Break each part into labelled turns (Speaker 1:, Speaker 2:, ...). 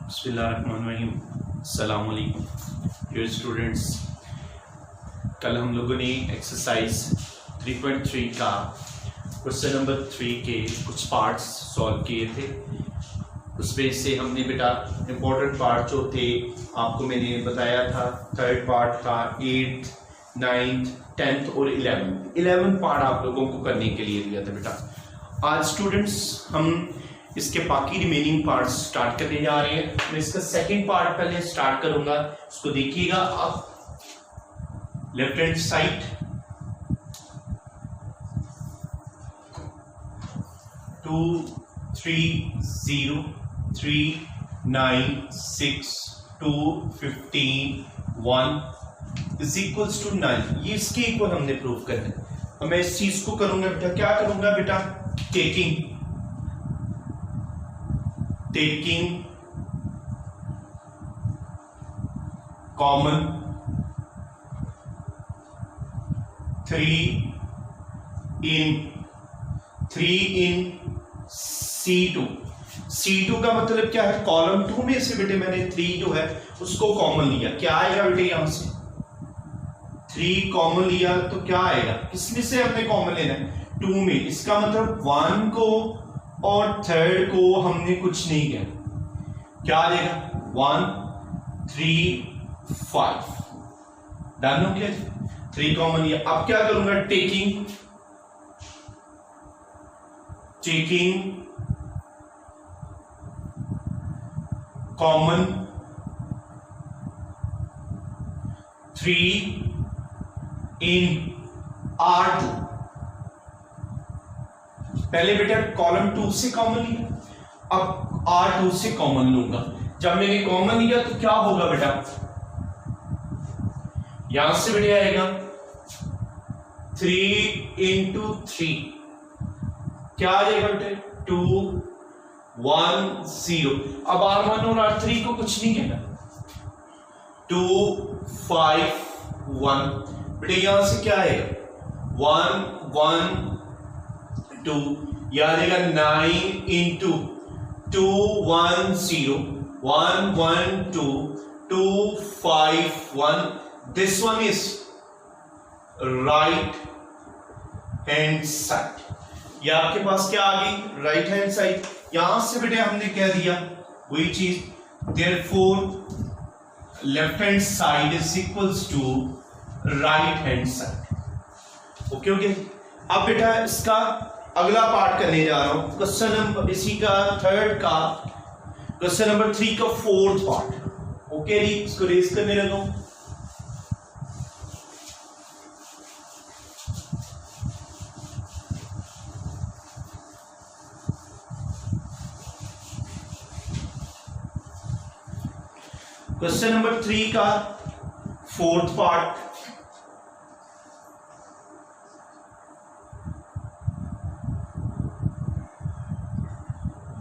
Speaker 1: बिस्मिल्लाहिर्रहमानिर्रहीम। अस्सलाम वालेकुम डियर स्टूडेंट्स। कल हम लोगों ने एक्सरसाइज 3.3 का क्वेश्चन नंबर 3 के कुछ पार्ट्स सॉल्व किए थे। उसमें से हमने बेटा इम्पोर्टेंट पार्ट जो थे आपको मैंने बताया था। थर्ड पार्ट था 8th, 9th, 10th और 11th पार्ट आप लोगों को करने के लिए दिया था बेटा। आज स्टूडेंट्स हम इसके बाकी रिमेनिंग पार्ट्स स्टार्ट करने जा रहे हैं। मैं इसका सेकंड पार्ट पहले स्टार्ट करूंगा, उसको देखिएगा आप। Left hand side 2 3 0 3 9 6 2 15 1 is equals to 9। ये इसके इक्वल हमने प्रूव करना है। अब मैं इस चीज को करूंगा बेटा, क्या करूंगा बेटा, taking common 3 in C2। C2 का मतलब क्या है, कॉलम 2 में से बेटे मैंने 3 जो है उसको कॉमन लिया। क्या आएगा बेटे, यहां से 3 कॉमन लिया तो क्या आएगा, किसमें से हमने कॉमन लेना है, 2 में। इसका मतलब 1 को और 3rd को हमने कुछ नहीं किया। क्या आ जाएगा 1 3 5 डन हो गया। 3 कॉमन लिया। अब क्या करूंगा, टेकिंग कॉमन 3 in R2। पहले बेटा कॉलम 2 से कॉमन लिया, अब R2 से कॉमन लूंगा। जब मैंने कॉमन लिया तो क्या होगा बेटा, यहां से बेटा आएगा 3 into 3, क्या आ जाएगा बेटे 2 1 0। अब R1 और R3 को कुछ नहीं कहना, 2 5 1 बेटे। यहां से क्या आएगा 1 1 2, यह आ जाएगा 9 into 2 1 0 1 1 2 2 5 1। This one is right hand side। ये आपके पास क्या आ गई, राइट हैंड साइड। यहां से बेटे हमने क्या दिया, वही चीज, therefore left hand side is equals to right hand side. Okay okay. अब बेटा इसका अगला पार्ट करने जा रहा हूं, क्वेश्चन नंबर इसी का थर्ड का क्वेश्चन नंबर 3 का 4th पार्ट। ओके जी, इसको रेस करने लगा हूं। क्वेश्चन नंबर 3 का 4th part.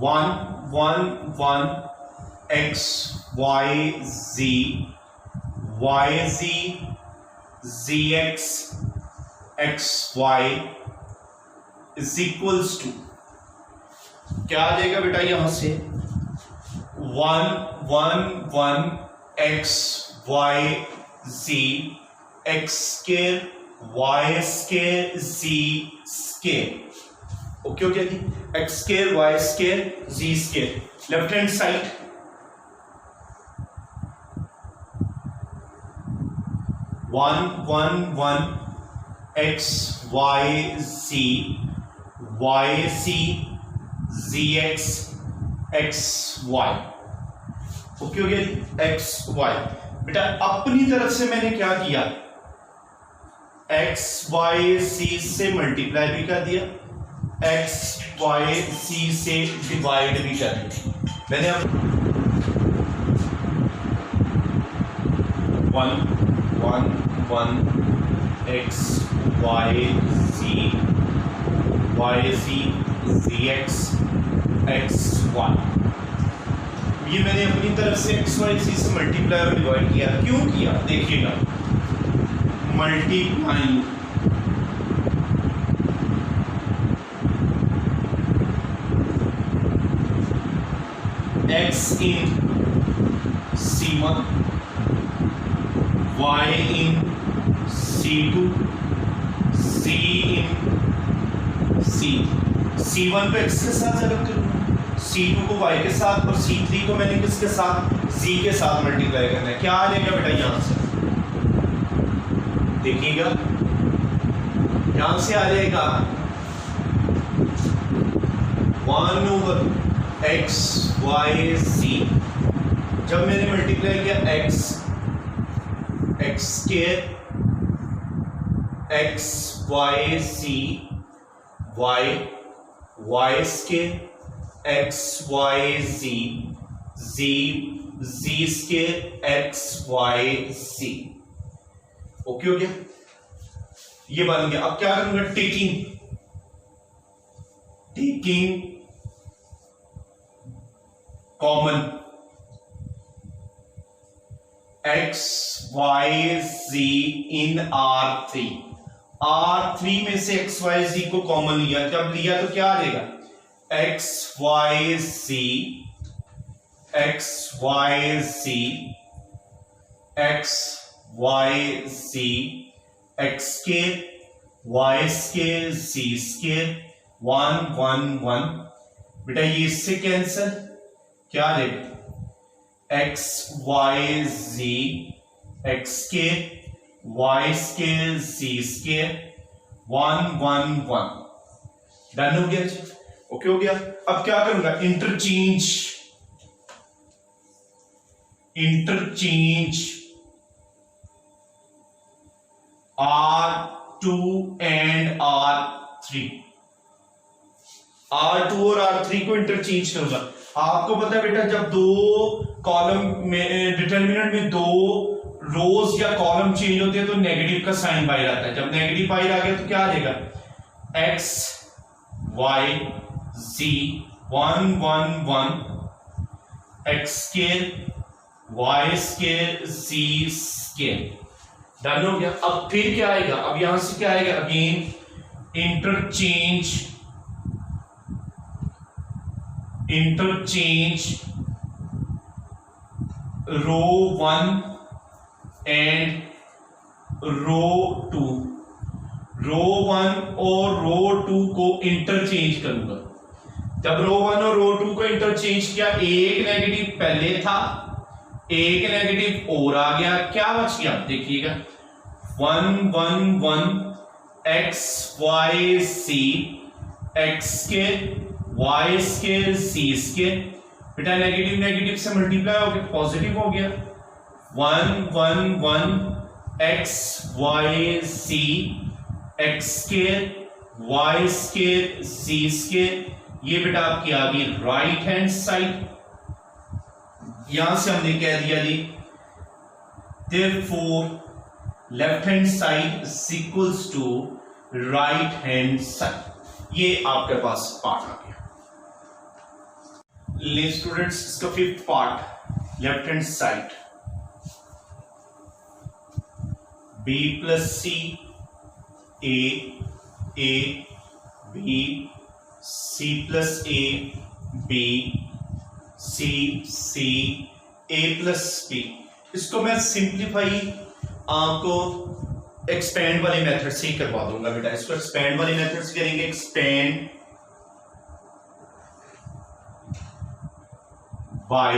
Speaker 1: 1 1 1 x y z y z z x x y is equals to, क्या आ जाएगा बेटा, यहां से 1 1 1 x y z x square y square z square. Okay okay जी, X square Y square Z square. Left hand side 1 1 1 X Y C Y C Z X X Y. Okay okay, X Y. बेटा अपनी तरफ से मैंने क्या किया, x Y सी से multiply भी कर दिया, एक्स वाई सी से डिवाइड भी कर दिया मैंने। अब 1 1 1 X Y C Z X X Y. ये मैंने अपनी तरफ से एक्स वाई सी से मल्टीप्लाई और डिवाइड किया। क्यों किया देखिएगा, multiplying x in C1, Y in C2, C in C1 पे x के साथ सेलेक्ट करूंगा, C2 को y के साथ और C3 को मैंने किसके साथ, z के साथ मल्टीप्लाई करना है। क्या आ जाएगा बेटा यहां से, देखिएगा यहां से आ जाएगा 1/x y z। जब मैंने मल्टीप्लाई किया x square x y z y square x y z square x y z। Okay हो गया, ये बन गया। अब क्या करूंगा, taking common x y z इन R3 में से x y z को कॉमन लिया, जब लिया तो क्या आ जाएगा, x y z x y z x square y square z square 1 1 1। बेटा ये इससे कैंसिल, क्या आ जाएगा, x y z x square y square z square 1 1 1। Done हो गया, ओके हो गया। अब क्या करूंगा, interchange R2 and R3, R2 और R3 को इंटरचेंज करूंगा। आपको पता है बेटा, जब दो कॉलम में डिटर्मिनेंट में दो रोज या कॉलम चेंज होते हैं तो नेगेटिव का साइन बाहर आता है। जब नेगेटिव बाहर आ गया तो क्या आ जाएगा, x y z 1 1 1 x square y square z square. Done हो गया। अब फिर क्या आएगा, अब यहां से क्या आएगा, अगेन इंटरचेंज रो 1 एंड रो 2, रो 1 और रो 2 को इंटरचेंज करूंगा। जब रो 1 और रो 2 को इंटरचेंज किया, एक नेगेटिव पहले था, एक नेगेटिव और आ गया, क्या बच गया देखिएगा, 1 1 1 x y c x square y square c square. बेटा नेगेटिव नेगेटिव से मल्टीप्लाई हो गया, पॉजिटिव हो गया, 1 1 1 x y c x square y square c square. ये बेटा आपकी आ गई राइट हैंड साइड। यहां से हमने कह दिया जी, therefore left hand side is equals to right hand side. ये आपके पास पार्ट आ गया। ले स्टूडेंट्स, इसका fifth part, left hand side, b plus C A B C plus A B C A plus B. इसको मैं सिंप्लीफाई आपको एक्सपेंड वाले मेथड से ही करवा दूंगा बेटा। इसको एक्सपेंड वाले मेथड से करेंगे, expand by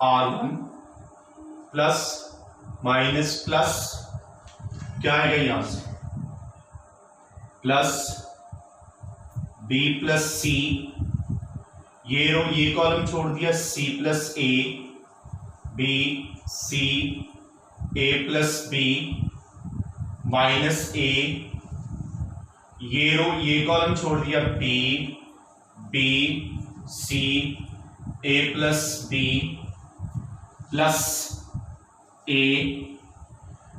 Speaker 1: R1 plus minus plus क्या आएगा यहां से, प्लस b प्लस सी, ये रो ये कॉलम छोड़ दिया, c plus A B C A plus B minus A, ये रो ये कॉलम छोड़ दिया, B B C A plus B plus A,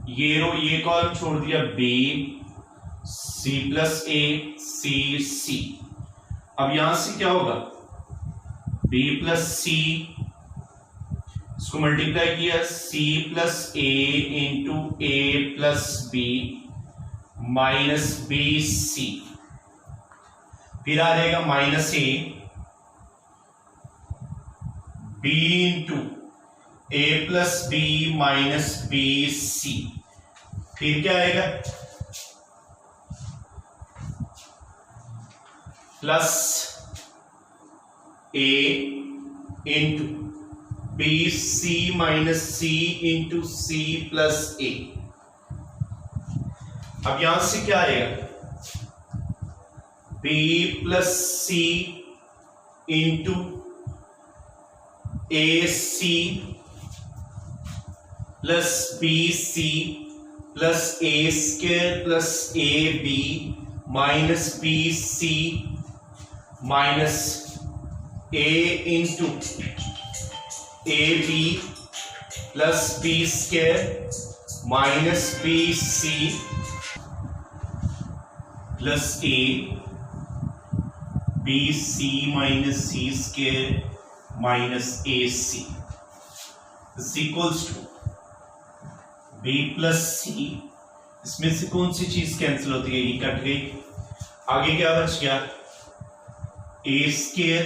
Speaker 1: ये रो ये कॉलम छोड़ दिया, बी सी प्लस ए सी सी। अब यहां से क्या होगा, b प्लस सी, इसको मल्टीप्लाई किया, c plus A into A plus B minus B C, फिर आ जाएगा minus A B into A plus B minus B C, फिर क्या आएगा plus A into B C minus C into C plus A. अब यहां से क्या आएगा B plus C into A C plus B C plus A square plus A B minus B C minus A into A B plus B square minus B C plus A B C minus C square minus A C equals to B plus C. इसमें से कौन सी चीज cancel होती है, ये cut गई, आगे क्या बच गया A square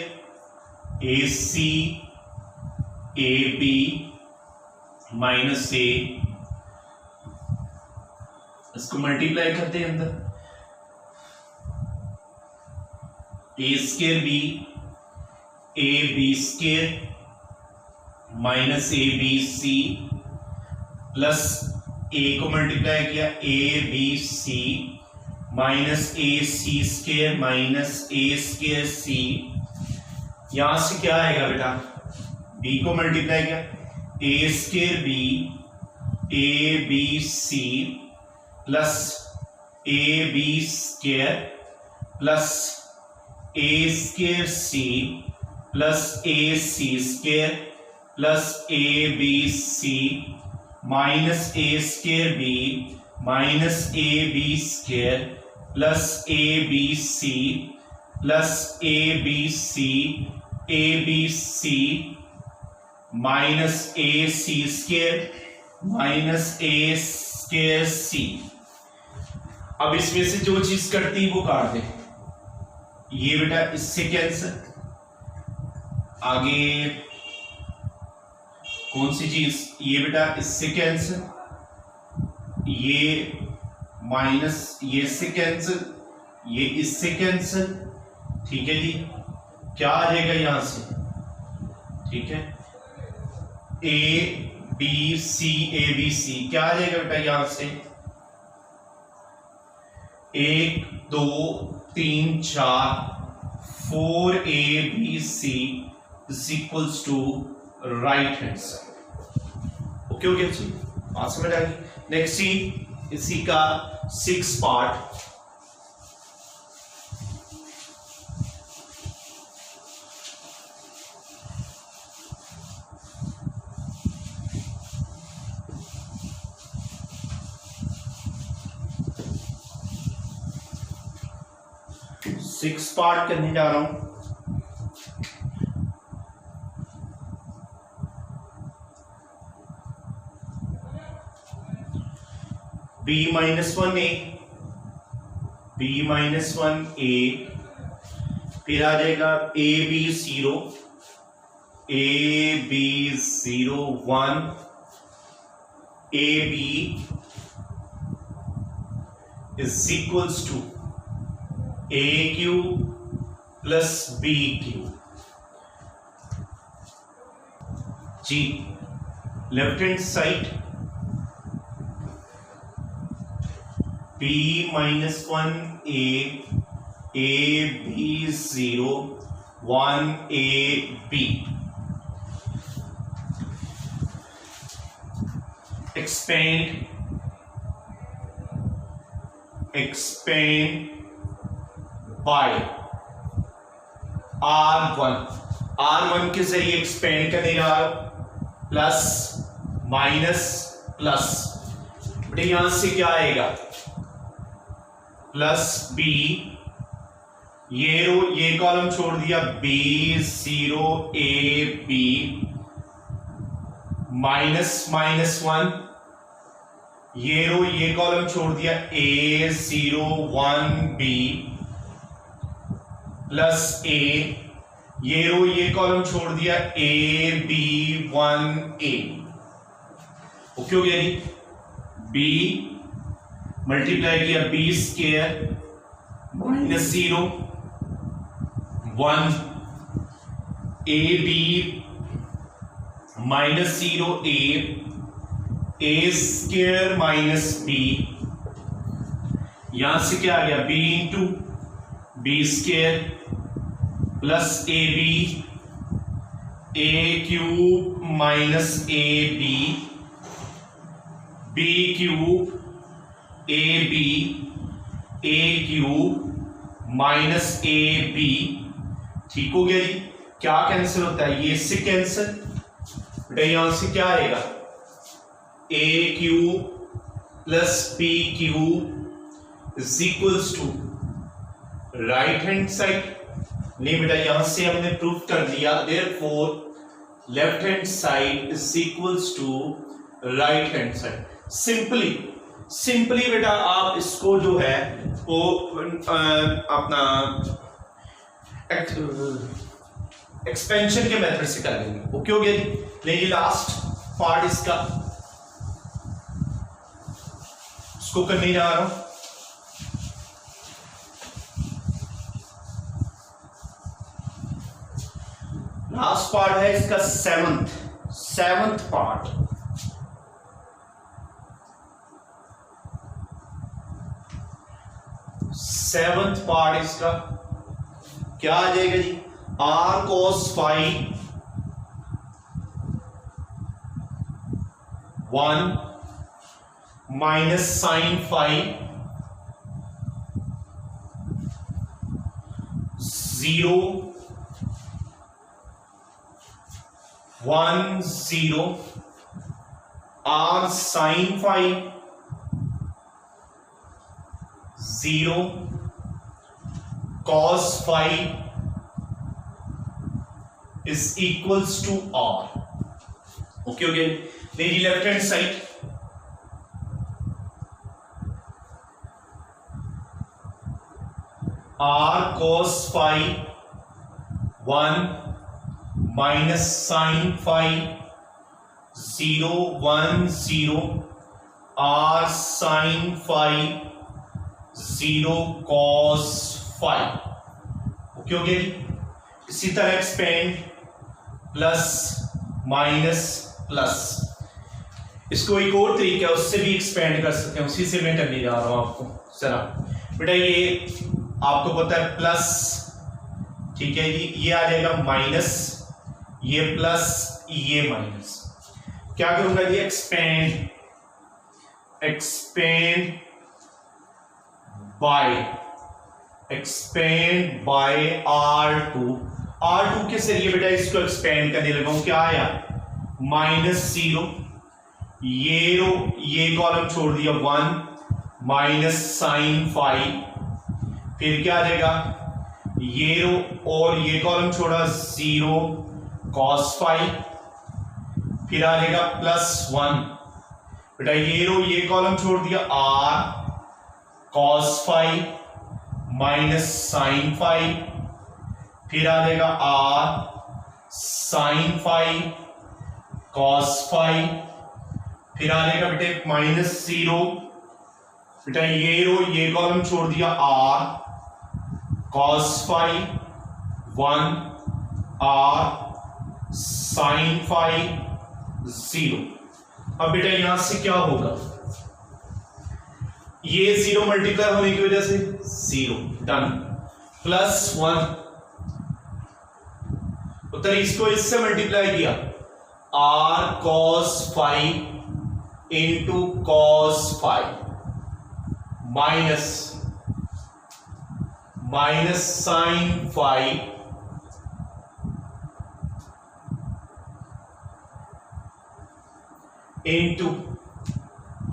Speaker 1: A C A B minus A, इसको मल्टीप्लाई करते हैं अंदर A square B square minus A B C plus A को मल्टीप्लाई किया A B C minus A C square minus A square C. यहां से क्या आएगा बेटा बी को मल्टीप्लाई किया A square A B C plus A B square plus A square C plus A C square plus A B C minus A square B minus A B square plus A B C plus A B C minus A C square minus A square C. अब इसमें से जो चीज कटती वो काट दे, ये बेटा इससे कैंसिल, आगे कौन सी चीज ये बेटा इससे कैंसिल, ये माइनस ये से कैंसिल, ये इससे कैंसिल, ठीक है जी। क्या आ जाएगा यहां से, ठीक है ए बी सी क्या आ जाएगा बेटा यहां से 1 2 3 4 4 A B C is equals to right hand side. Okay okay जी, बात समझ आ गई। नेक्स्ट सी इसी का 6 पार्ट, करने जा रहा हूं। b-1 a फिर आ जाएगा a b 0 1 a b is equals to a cube plus b cube जी। Left hand side b-1 a b 0 1 a b expand by r1 के जरिए एक्सपेंड करेगा प्लस माइनस प्लस, बेटे यहां से क्या आएगा प्लस बी, ये रो ये कॉलम छोड़ दिया b0 a b माइनस 1, ये रो ये कॉलम छोड़ दिया a0 1 b प्लस a ये रो ये कॉलम छोड़ दिया ए बी 1a, ओके हो गया जी। बी मल्टीप्लाई किया B square minus 0 1 A B minus 0 A square minus B, यहां से क्या आ गया B into B square plus A cube minus A B cube A cube minus A B, ठीक हो गया जी। क्या कैंसिल होता है, ये इससे कैंसिल, बेटा यहां से क्या आएगा A cube plus B cube is equals to right hand side, नहीं बेटा यहां से हमने प्रूफ कर दिया, therefore left hand side is equals to right hand side. Simply बेटा आप इसको जो है वो अपना एक्सपेंशन के मेथड से कर लेंगे, ओके हो गया जी। लेकिन लास्ट पार्ट इसका इसको करने जा रहा हूं। लास्ट पार्ट है इसका सेवंथ पार्ट। सेवंथ पार्ट इसका क्या आ जाएगा जी, R cos phi 1 minus sine phi 0 1 0 R sine phi 0 cos phi is equals to r, okay हो गया। मेरी left hand side r cos phi 1 minus sine phi 0 1 0 r sine phi 0 cos phi, okay हो गया जी। इसी तरह expand plus minus plus, इसको एक और तरीका है उससे भी एक्सपेंड कर सकते हैं, उसी से मैं करने जा रहा हूं आपको। जरा बेटा ये आपको पता है प्लस, ठीक है जी, ये आ जाएगा माइनस, ये प्लस ये माइनस, क्या करूंगा जी एक्सपेंड बाय R2 के जरिए बेटा इसको एक्सपेंड करने लगा हूं, क्या आया माइनस 0, ये कॉलम छोड़ दिया 1 माइनस साइन फाई, फिर क्या आ जाएगा ये रो और ये कॉलम छोड़ा 0 कॉस फाई, फिर आ जाएगा प्लस 1, बेटा ये रो ये कॉलम छोड़ दिया r cos phi minus sine phi, फिर आ जाएगा r sine phi cos phi, फिर आ जाएगा बेटे माइनस 0, बेटा ये रो ये कॉलम छोड़ दिया r cos phi 1 r sine phi 0। अब बेटा यहां से क्या होगा, ये 0 मल्टीप्लाई होने की वजह से 0 डन, प्लस 1 उत्तर इसको इससे मल्टीप्लाई किया r cos phi into cos phi minus sine phi into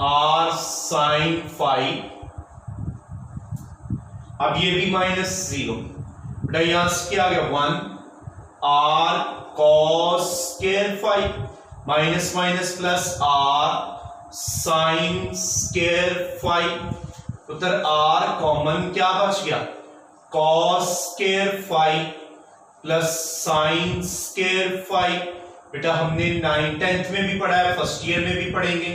Speaker 1: r sine phi, अब ये भी माइनस 0, बेटा यहां से क्या आ गया 1 r cos square phi minus minus plus r sine square phi, उधर r कॉमन क्या बच गया cos square phi plus sine square phi. बेटा हमने 9th में भी पढ़ा है, फर्स्ट ईयर में भी पढ़ेंगे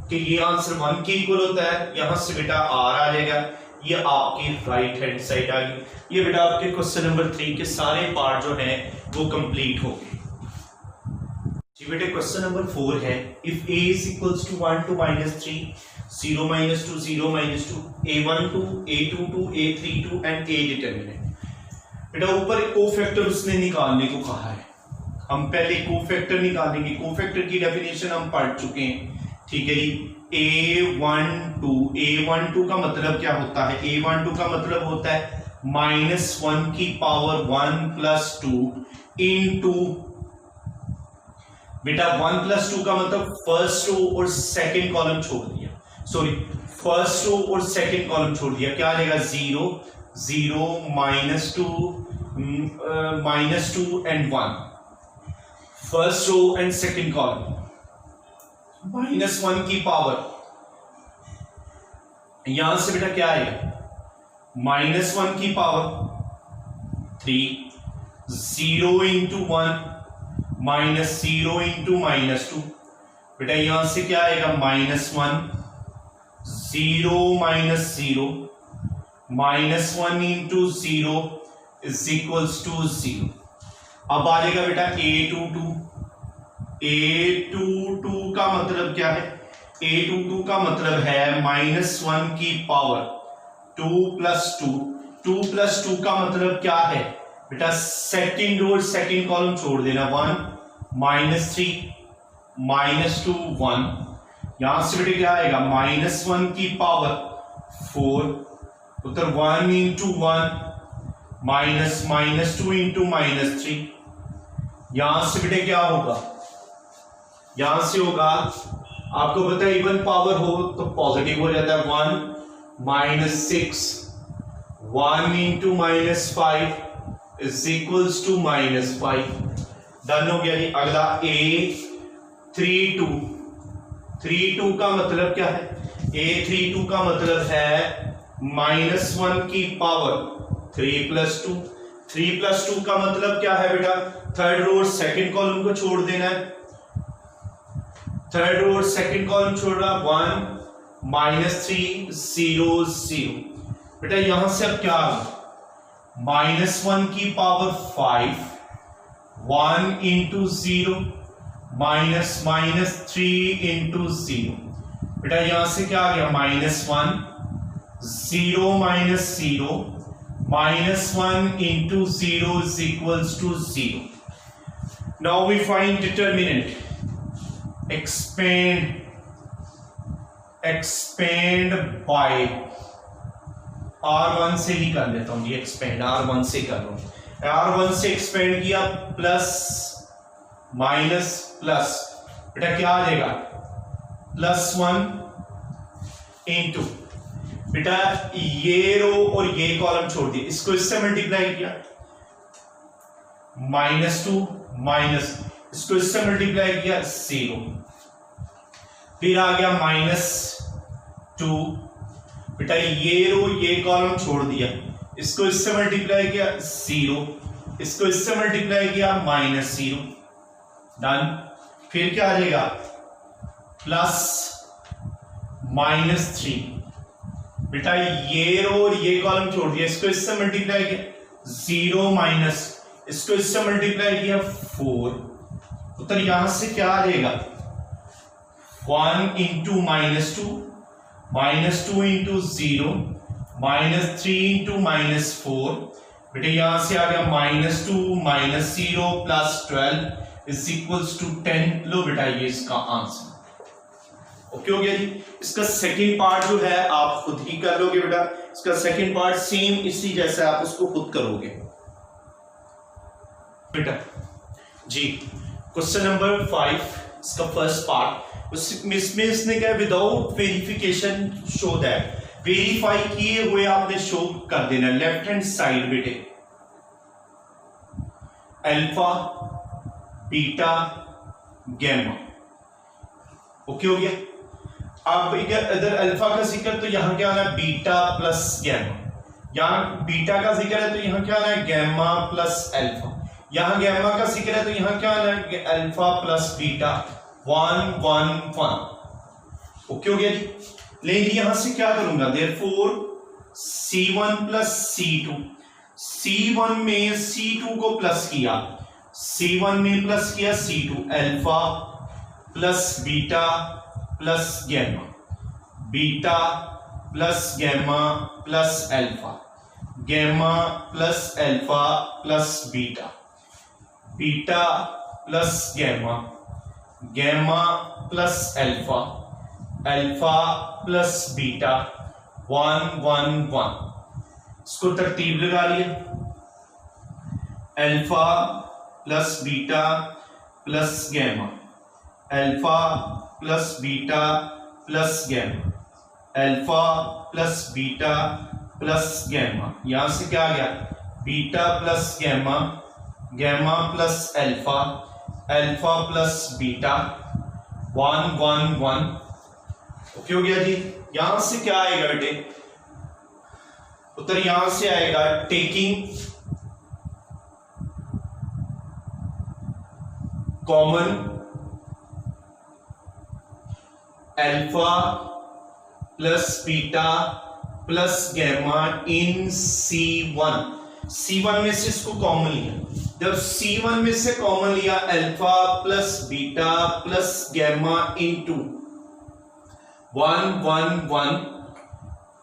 Speaker 1: कि ये आंसर 1 के इक्वल होता है। यहां से बेटा r आ जाएगा, ये आपकी राइट हैंड साइड आ गई। ये बेटा आपके क्वेश्चन नंबर 3 के सारे पार्ट जो हैं वो कंप्लीट हो गए। जी बेटे क्वेश्चन नंबर 4 है, if a is equals to 1 to -3, 0 -2, 0 -2, a12, a22, a32 and a determinant। बेटा ऊपर एक कोफैक्टर उसने निकालने को कहा है, हम पहले कोफैक्टर निकालेंगे। कोफैक्टर की डेफिनेशन हम पढ़ चुके हैं, ठीक है जी। a12 का मतलब क्या होता है? a12 का मतलब होता है -1 की पावर 1 + 2 इंटू, बेटा 1 + 2 का मतलब फर्स्ट रो और सेकंड कॉलम छोड़ दिया, सॉरी फर्स्ट रो और सेकंड कॉलम छोड़ दिया, क्या आ जाएगा? 0 0 -2 and 1, first row and second column, -1 की पावर, यहां से बेटा क्या आएगा? -1 की पावर 3, 0 × 1 -0 × -2, बेटा यहां से क्या आएगा? -1 0 -0 -1 × 0 = 0। अब आ जाएगा बेटा a22 का मतलब क्या है? a22 का मतलब है -1 की पावर 2 + 2, 2 + 2 का मतलब क्या है बेटा? सेकंड रो और सेकंड कॉलम छोड़ देना, 1 -3 -2 1, यहां से बेटा क्या आएगा? -1 की पावर 4, उत्तर 1 × 1 -2 × -3, यहां से बेटे क्या होगा? यहां से होगा, आपको पता है इवन पावर हो तो पॉजिटिव हो जाता है, 1 -6 1 × -5 = -5। डन हो गया जी। अगला a32 का मतलब क्या है? a32 का मतलब है -1 की पावर 3 + 2, 3 + 2 का मतलब क्या है बेटा? थर्ड रो और सेकंड कॉलम को छोड़ देना है, थर्ड रो और सेकंड कॉलम छोड़ रहा, 1 -3 0 0, बेटा यहां से अब क्या होगा? -1 की पावर 5, 1 × 0 -3 × 0, बेटा यहां से क्या आ गया? -1 0 -0 -1 × 0 = 0। Now we find determinant, expand by R1 से ही कर लेता हूं जी, एक्सपेंड R1 से कर लो, R1 से एक्सपेंड किया, प्लस माइनस प्लस, बेटा क्या आ जाएगा? +1 इंटू, बेटा ये रो और ये कॉलम छोड़ दिए, इसको इससे मल्टीप्लाई किया, -2 माइनस, इसको इससे मल्टीप्लाई किया 0, फिर आ गया -2, बेटा ये रो ये कॉलम छोड़ दिया, इसको इससे मल्टीप्लाई किया 0, इसको इससे मल्टीप्लाई किया -0, डन। फिर क्या आ जाएगा? +-3, बेटा ये रो और ये कॉलम छोड़ दिया, इसको इससे मल्टीप्लाई किया 0 माइनस, इसको इससे मल्टीप्लाई किया 4, उत्तर यहां से क्या आ जाएगा? 1 × -2 -2 × 0 -3 × -4, बेटे यहां से आ गया -2 -0 +12 = 10। लो बेटा ये इसका आंसर ओके हो गया जी। इसका सेकंड पार्ट जो है आप खुद ही कर लोगे बेटा, इसका सेकंड पार्ट सेम इसी जैसे आप उसको खुद करोगे बेटा जी। क्वेश्चन नंबर 5 इसका फर्स्ट पार्ट, इसमें इसने क्या, without verification show that, verify किए हुए आपने शो कर देना लेफ्ट हैंड साइड बेटे, अल्फा बीटा गैमा, ओके हो गया। अब इधर अल्फा का जिक्र तो यहां क्या आना है? बीटा प्लस गैमा, यहां बीटा का जिक्र है तो यहां क्या आना है? Gamma plus alpha. यहां गैमा का जिक्र है तो यहां क्या आना है, अल्फा प्लस बीटा 1 1 1। ओके हो गया जी। लेकिन यहां से क्या करूंगा, therefore C1 plus C2, C1 में C2 को प्लस किया, C1 में प्लस किया C2, alpha plus beta plus gamma, beta plus gamma plus alpha, gamma plus alpha plus beta, beta plus gamma, gamma plus alpha, alpha plus beta 1 1 1। इसको तरतीब लगा लिया, alpha plus beta plus gamma, alpha plus beta plus gamma, alpha plus beta plus gamma. यहां से क्या आ गया, beta plus gamma, gamma plus alpha, alpha plus beta 1 1 1। Okay हो गया जी। यहां से क्या आएगा बेटे, उत्तर यहां से आएगा taking common alpha plus beta plus gamma in C1। C1 में से इसको कॉमन लिया, जब C1 में से कॉमन लिया alpha plus beta plus gamma into 1 1 1,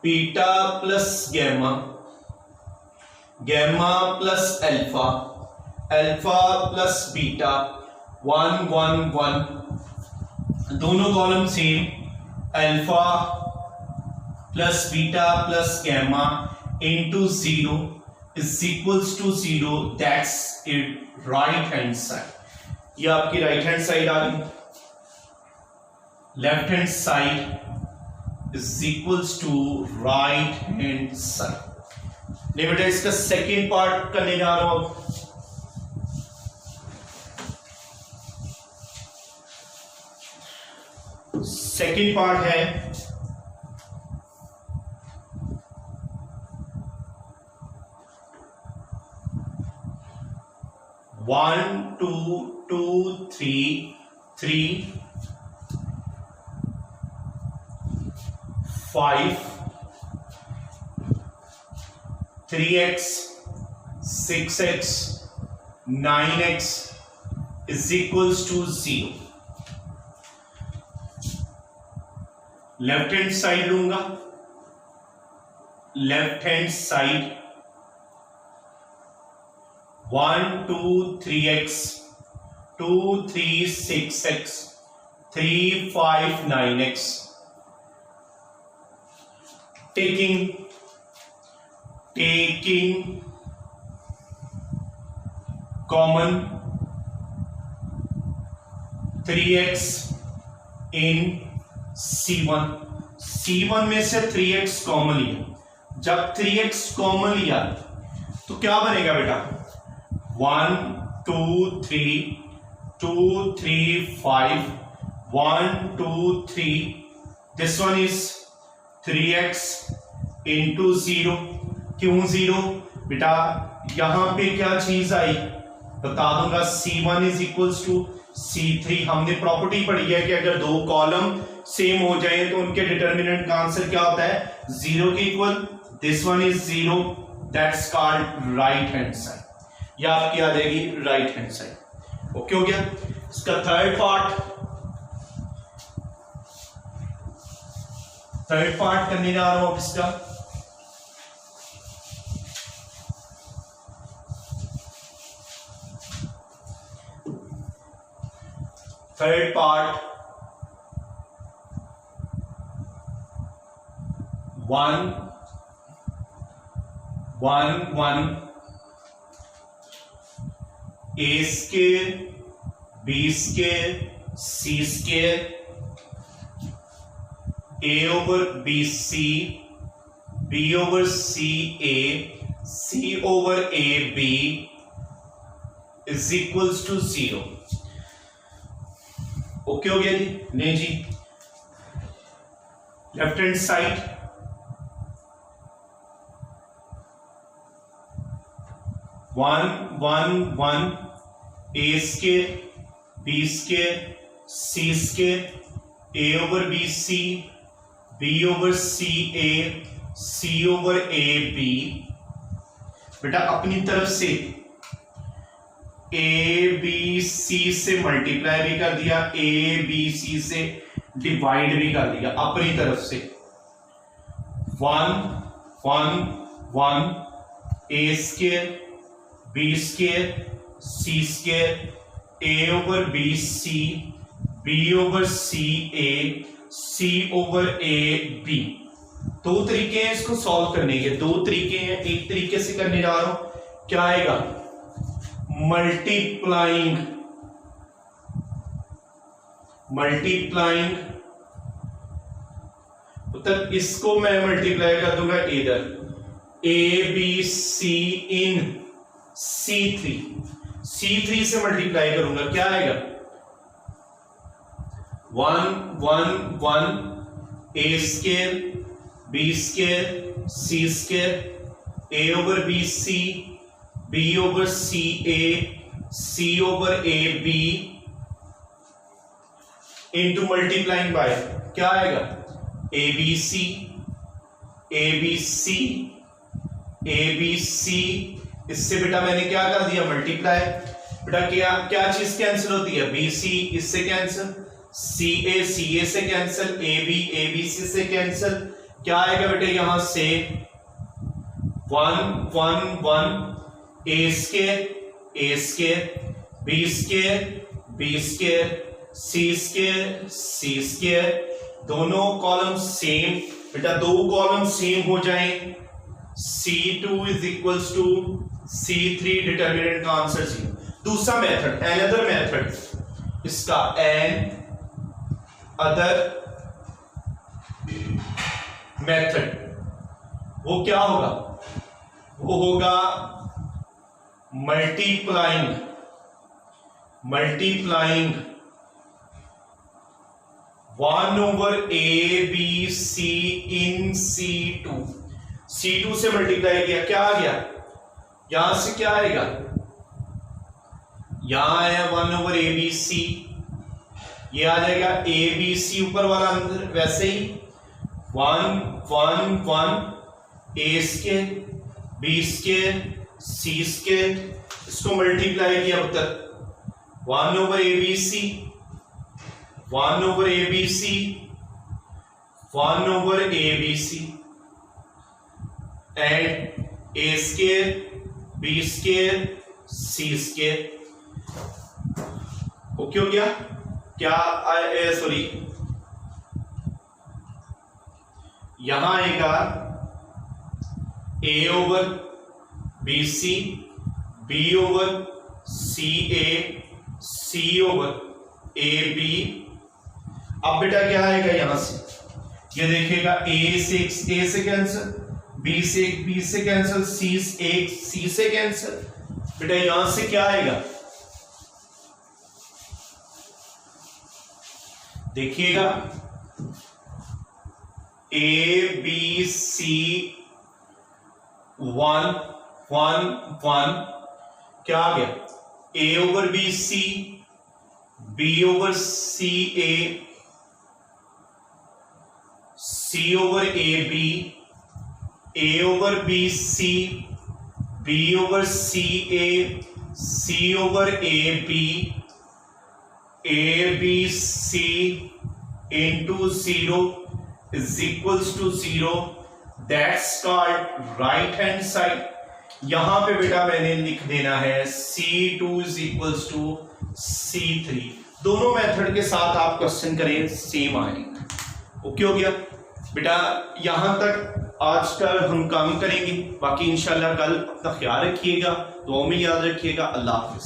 Speaker 1: beta plus gamma, gamma plus alpha, alpha plus beta 1 1 1। दोनों column same, alpha plus beta plus gamma into 0 is equals to 0, that's it right hand side. ये आपकी right hand side आ गई, left hand side is equals to right hand side. नहीं बेटा, इसका second part करने जा रहा हूं। सेकेंड पार्ट है 1 2 2 3 3 5 3x 6x 9x is equals to 0। Left hand side लूंगा, left hand side 1 2 3x 2 3 6x 3 5 9x, taking common 3x in C1। C1 में से 3x कॉमन लिया, जब 3x कॉमन लिया तो क्या बनेगा बेटा, 1 2 3 2 3 5 1 2 3, this one is 3x into 0। क्यों 0 बेटा, यहां पे क्या चीज आई बता दूंगा, C1 is equals to C3। हमने प्रॉपर्टी पढ़ी है कि अगर दो कॉलम सेम हो जाए तो उनके डिटर्मिनेंट का आंसर क्या होता है, 0 के equal. This one is 0, that's called right hand side. या आपकी आ जाएगी राइट हैंड साइड। ओके हो गया। इसका थर्ड पार्ट करने जा रहा हूं इसका। Third part 1 1 1 a square b square c square a over bc b over ca c over ab is equals to 0। Okay हो गया जी। नहीं जी, left hand side 1 1 1 A square B square C square A over B C B over C over A B. बेटा अपनी तरफ से ए B सी से मल्टीप्लाई भी कर दिया, ए बी सी से डिवाइड भी कर दिया अपनी तरफ से। 1 1 1 A square B square C square A over B C B over C over A B. दो तरीके हैं इसको सॉल्व करने के, दो तरीके हैं। एक तरीके से करने जा रहा हूं, क्या आएगा, मल्टीप्लाइंग मतलब इसको मैं मल्टीप्लाई कर दूंगा इधर ए बी सी इन C3 से मल्टीप्लाई करूंगा, क्या आएगा 1 1 1 A square B square C square A over B C B over C over A B into multiplying by क्या आएगा ए बी सी। इससे बेटा मैंने क्या कर दिया, मल्टीप्लाई। बेटा क्या चीज कैंसिल होती है, बी सी इससे कैंसिल, सी ए से कैंसिल, ए बी सी से कैंसिल। क्या आएगा बेटे यहां से 1 1 1 A square B square C square. दोनों कॉलम सेम, बेटा दो कॉलम सेम हो जाएं, C2 is equals to C3, determinant का आंसर 0। दूसरा मेथड, अनदर मेथड इसका, एन अदर मेथड, वो क्या होगा, वो होगा multiplying 1 over A B C in C2 से मल्टीप्लाई किया, क्या आ गया, यहां से क्या आएगा, यहां आया 1 ओवर ए बी सी, ये आ जाएगा ए बी सी ऊपर वाला अंदर, वैसे ही 1 1 1 A square B square C square, इसको मल्टीप्लाई किया उत्तर 1 over A B C 1 over A B C 1 over A B C and A square B square C square. Okay हो गया, क्या सॉरी यहां आएगा A over B C B over C over A B. अब बेटा क्या आएगा यहां से, ये देखेगा ए से कैंसिल, बी से कैंसिल, सी से कैंसिल। बेटा यहां से क्या आएगा, देखिएगा ए बी सी 1 1 1 क्या आ गया, A over B C B over C over A B A over B C B over C over A B C into 0 is equals to 0, that's called right hand side. यहां पे बेटा मैंने लिख देना है C2 is equals to C3। दोनों method के साथ आप क्वेश्चन करें, सेम आएगा। ओके हो गया बेटा, यहां तक आज का हम काम करेंगे, बाकी इंशाल्लाह कल अपना ख्याल रखिएगा, दुआ में याद रखिएगा। अल्लाह हाफिज।